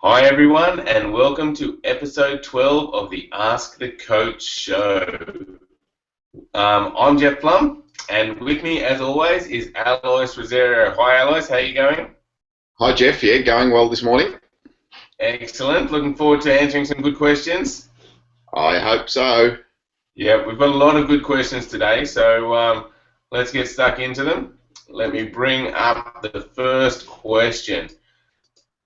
Hi everyone, and welcome to episode 12 of the Ask the Coach show. I'm Jeff Plum, and with me, as always, is Alois Rosario. Hi Alois, how are you going? Hi Jeff, yeah, going well this morning? Excellent. Looking forward to answering some good questions. I hope so. Yeah, we've got a lot of good questions today, so let's get stuck into them. Let me bring up the first question.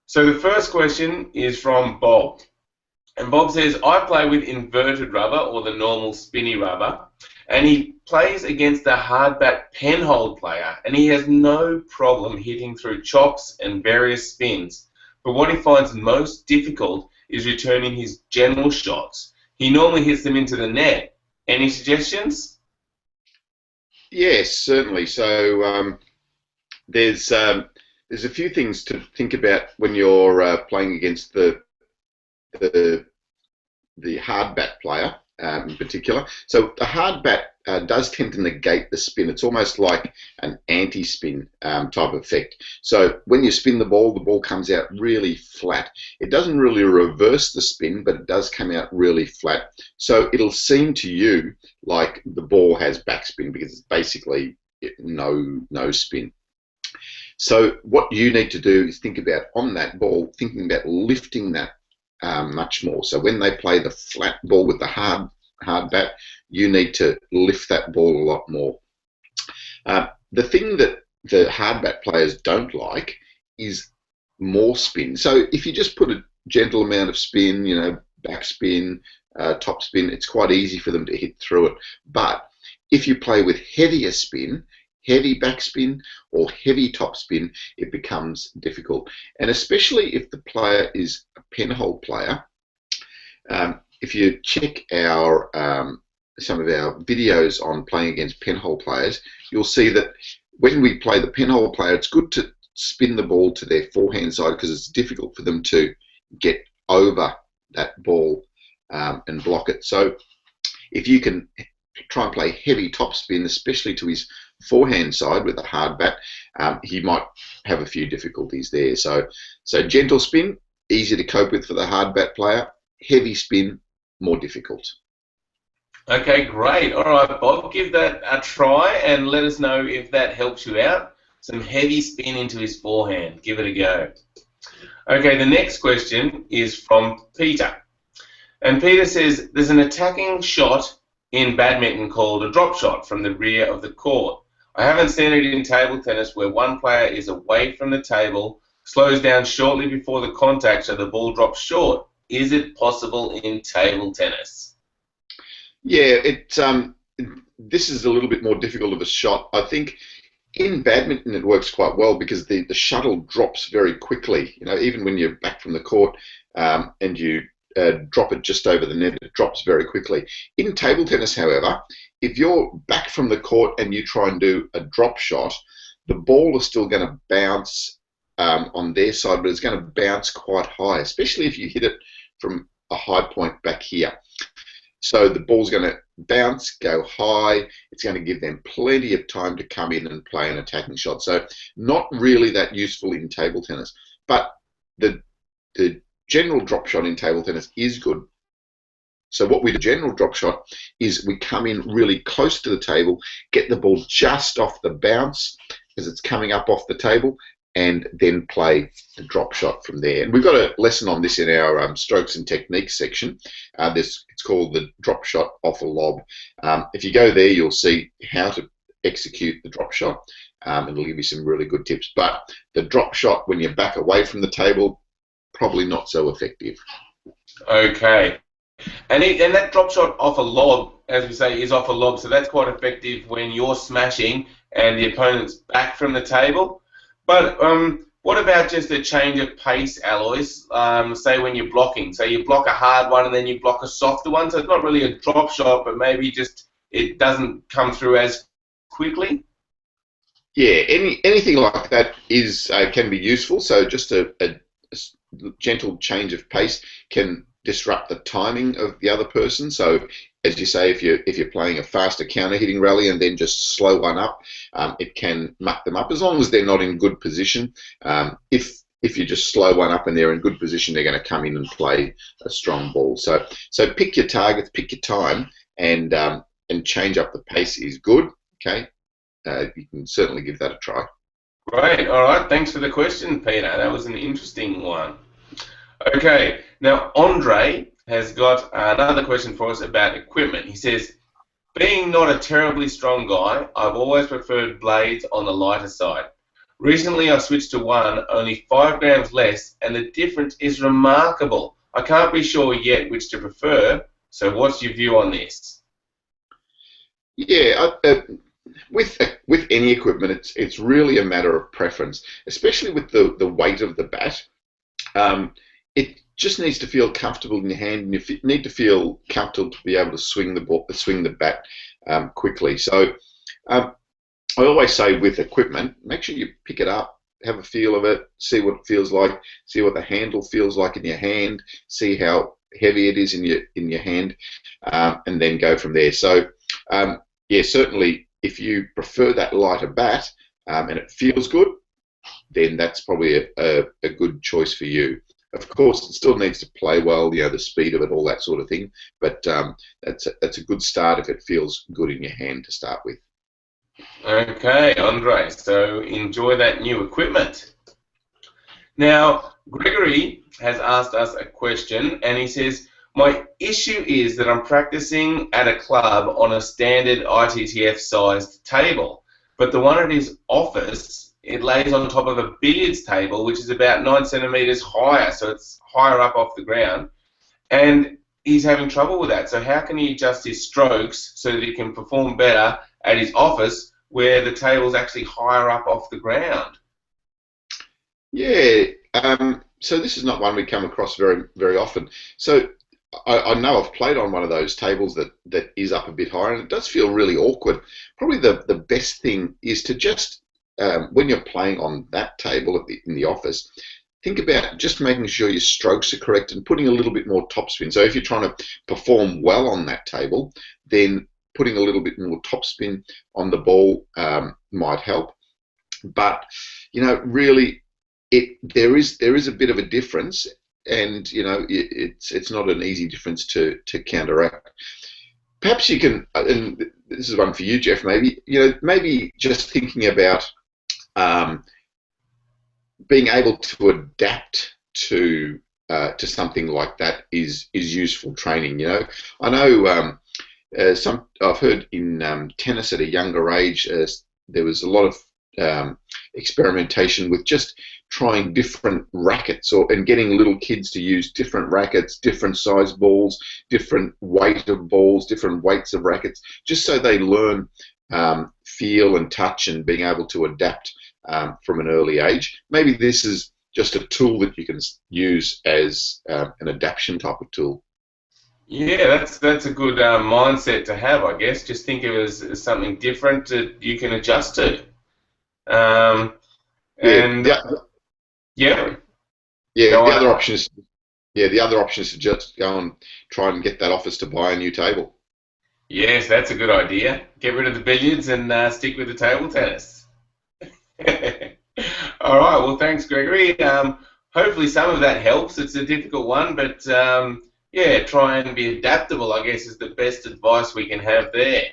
So the first question is from Bob. And Bob says, I play with inverted rubber or the normal spinny rubber, and he plays against a hardback penhold player, and he has no problem hitting through chops and various spins. But what he finds most difficult is returning his general shots. He normally hits them into the net. Any suggestions? Yes, certainly. So there's a few things to think about when you're playing against the the hard bat player in particular. So the hard bat does tend to negate the spin. It's almost like an anti-spin type effect. So when you spin the ball comes out really flat. It doesn't really reverse the spin, but it does come out really flat. So it'll seem to you like the ball has backspin because it's basically no spin. So what you need to do is think about on that ball, thinking about lifting that much more. So when they play the flat ball with the hard bat, you need to lift that ball a lot more. The thing that the hard bat players don't like is more spin. So if you just put a gentle amount of spin, backspin, top spin, it's quite easy for them to hit through it. But if you play with heavier spin, heavy backspin or heavy topspin, it becomes difficult. And especially if the player is a penhold player, if you check our some of our videos on playing against penhold players, you'll see that when we play the penhold player, it's good to spin the ball to their forehand side because it's difficult for them to get over that ball and block it. So if you can try and play heavy topspin, especially to his forehand side with a hard bat, he might have a few difficulties there. So gentle spin, easy to cope with for the hard bat player. Heavy spin, more difficult. Okay, great. All right, Bob, give that a try and let us know if that helps you out. Some heavy spin into his forehand. Give it a go. Okay, the next question is from Peter. And Peter says, there's an attacking shot in badminton called a drop shot from the rear of the court. I haven't seen it in table tennis where one player is away from the table, slows down shortly before the contact so the ball drops short. Is it possible in table tennis? Yeah, this is a little bit more difficult of a shot. I think in badminton it works quite well because the shuttle drops very quickly. Even when you're back from the court and you drop it just over the net, it drops very quickly. In table tennis, however, if you're back from the court and you try and do a drop shot, the ball is still going to bounce on their side, but it's going to bounce quite high, especially if you hit it from a high point back here. So the ball's going to bounce, go high. It's going to give them plenty of time to come in and play an attacking shot. So not really that useful in table tennis. But the general drop shot in table tennis is good. So what we do, general drop shot, is we come in really close to the table, get the ball just off the bounce as it's coming up off the table, and then play the drop shot from there. And we've got a lesson on this in our strokes and techniques section. It's called the drop shot off a lob. If you go there, you'll see how to execute the drop shot. It'll give you some really good tips. But the drop shot when you're back away from the table, probably not so effective. Okay. And that drop shot off a lob, as we say, is off a lob, so that's quite effective when you're smashing and the opponent's back from the table. But what about just a change of pace, Alois? Say when you're blocking. So you block a hard one and then you block a softer one. So it's not really a drop shot, but maybe just it doesn't come through as quickly. Yeah, anything like that is can be useful. So just a gentle change of pace can disrupt the timing of the other person. So as you say, if you're playing a faster counter hitting rally and then just slow one up, it can muck them up as long as they're not in good position. If if you just slow one up and they're in good position, they're going to come in and play a strong ball. So pick your targets, pick your time, and change up the pace is good. Okay, you can certainly give that a try. Great. All right. Thanks for the question, Peter. That was an interesting one. Okay. Now, Andre has got another question for us about equipment. He says, being not a terribly strong guy, I've always preferred blades on the lighter side. Recently, I switched to one only 5 grams less, and the difference is remarkable. I can't be sure yet which to prefer, so what's your view on this? Yeah, with any equipment, it's really a matter of preference, especially with the weight of the bat. It just needs to feel comfortable in your hand, and you need to feel comfortable to be able to swing the bat quickly. So I always say with equipment, make sure you pick it up, have a feel of it, see what it feels like, see what the handle feels like in your hand, see how heavy it is in your hand, and then go from there. So yeah, certainly if you prefer that lighter bat and it feels good, then that's probably a good choice for you. Of course, it still needs to play well, the speed of it, all that sort of thing. But that's a good start if it feels good in your hand to start with. Okay, Andre, so enjoy that new equipment. Now, Gregory has asked us a question, and he says, my issue is that I'm practicing at a club on a standard ITTF-sized table, but the one at his office, it lays on top of a billiards table, which is about 9 centimetres higher, so it's higher up off the ground, and he's having trouble with that. So how can he adjust his strokes so that he can perform better at his office where the table's actually higher up off the ground? Yeah, so this is not one we come across very, very often. So I know I've played on one of those tables that is up a bit higher, and it does feel really awkward. Probably the best thing is to just, when you're playing on that table in the office, think about just making sure your strokes are correct and putting a little bit more topspin. So if you're trying to perform well on that table, then putting a little bit more topspin on the ball might help. But really, there is a bit of a difference, and it's not an easy difference to counteract. Perhaps you can, and this is one for you, Jeff. Maybe just thinking about being able to adapt to something like that is useful training. I know I've heard in tennis at a younger age there was a lot of experimentation with just trying different rackets and getting little kids to use different rackets, different size balls, different weight of balls, different weights of rackets, just so they learn feel and touch and being able to adapt from an early age. Maybe this is just a tool that you can use as an adaptation type of tool. Yeah, that's a good mindset to have, I guess. Just think of it as something different that you can adjust to. The other option is to just go and try and get that office to buy a new table. Yes, that's a good idea. Get rid of the billiards and stick with the table tennis. All right. Well, thanks, Gregory. Hopefully some of that helps. It's a difficult one, but yeah, try and be adaptable, I guess, is the best advice we can have there.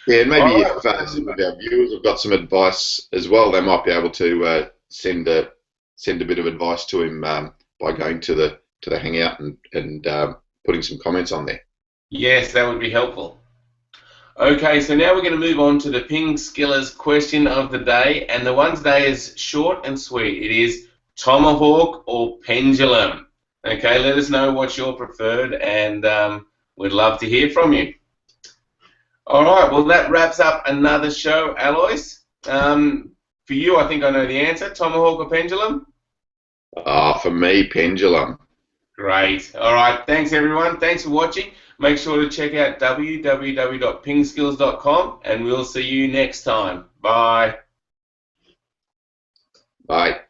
Yeah, and maybe if some of our viewers have got some advice as well, they might be able to send a bit of advice to him by going to the Hangout and putting some comments on there. Yes, that would be helpful. Okay, so now we're going to move on to the Ping Skillers question of the day, and the one today is short and sweet. It is tomahawk or pendulum. Okay, let us know what's your preferred, and we'd love to hear from you. All right, well, that wraps up another show, Alois. For you, I think I know the answer. Tomahawk or pendulum? For me, pendulum. Great. All right, thanks, everyone. Thanks for watching. Make sure to check out www.pingskills.com, and we'll see you next time. Bye. Bye.